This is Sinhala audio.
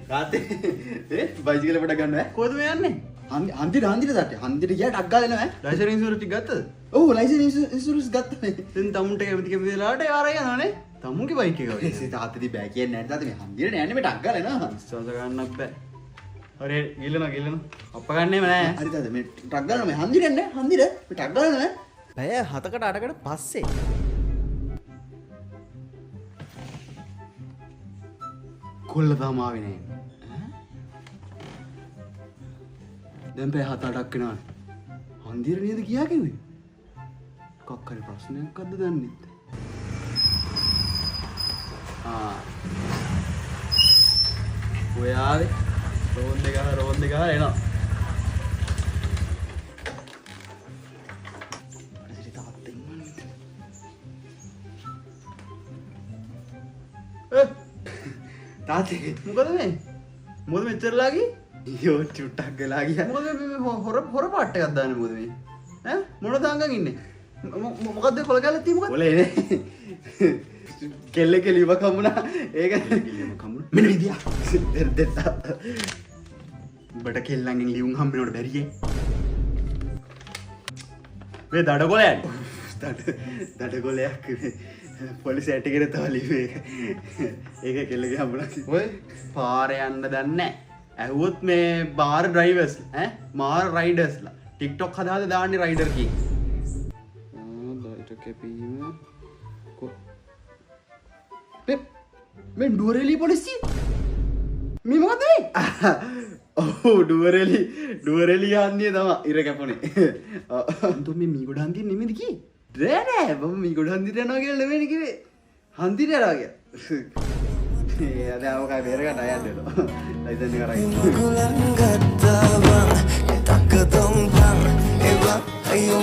තාත්තේ බයිසිකල් පොඩක් ගන්න ඈ. කොහෙද මේ යන්නේ? හන්දිට තාත්තේ. හන්දිට ගියා ටක් ගාලා එනවා ඈ. ලයිසන් ඉන්ෂුරන්ස් ටික ගත්තද? ඔව් ලයිසන් ඉන්ෂුරන්ස් ගත්තා නේ. දැන් තමුන්ට කැමති කැමති වෙලාවට ආරය යනවානේ. තමුන්ගේ බයික් එක වගේ. ඒ තාත්තේ බෑ කියන්නේ නැහැ තාත්තේ මේ හන්දිට නෑනේ මේ ටක් ගාලා එනවා. විශ්වාස ගන්නත් බෑ. හරි ගිල්ලනවා. අප්ප ගන්නෙම නෑ. හරි තාත්තේ මේ ටක් ගාලා මේ හන්දිට නෑ හන්දිට මේ ටක් ගාලා නෑ. පැය 7කට 8කට පස්සේ කොල්ල තාම ආවේ නෑ. දැන් පැය 7-8ක් වෙනවානේ. හන්දිර නේද ගියා කිව්වේ? මොකක් හරි ප්‍රශ්නයක් අද්ද දන්නේ නැත්. ඔය ආවේ රෝන් දෙක එනවා. තාත්තේ මොකද මේ? මොකද මෙච්චරලා ගියේ? යෝ චුට්ටක් ගලා ගියා. මොකද මේ හොර පාට් එකක් දාන්නේ මොකද මේ? ඈ මොනවද දාංගන් ඉන්නේ? මොකද්ද කොල ගැලක් තියෙන්නේ මොකද? ඔලේ නේ. කෙල්ල කෙලිව කමුණා. ඒක කමුණ. මෙන්න විදියා. දෙන්න. උඹට කෙල්ලන්ගෙන් ලියුම් හම්බෙනවට බැරියේ. මේ දඩකොලයන්. දඩකොලයක් පොලිස් ඇටිකට තව ලිව්වේ. ඒක කෙල්ලගේ හම්බුණා. ඔය පාරේ යන්න දන්නේ නැහැ. ඇහුවොත් මේ බාර් ඩ්‍රයිවර්ස් මාර් රයිඩර්ස්ලා ටික්ටොක් හදාද දාන්නේ රයිඩර් කී. දයිට කැපීම මේ ඩුවරෙලි පොලිසිය මේ මොකද මේ? ඔව් ඩුවරෙලි යන්නේ තමයි ඉර කැපුණේ. අන්තෝ මේ මීගොඩ හන්දිය නෙමෙයිද කී? නෑ මම මීගොඩ හන්දියට යනවා කියලා නෙමෙයි කිව්වේ. හන්දියට යනවා කියලා. ඒ අද අවකයි බේර ගන්න අයන්න වෙනවා. ලයිසන් එක අරගෙන. Kulang gata bang, tak ketong bang, ewa ayo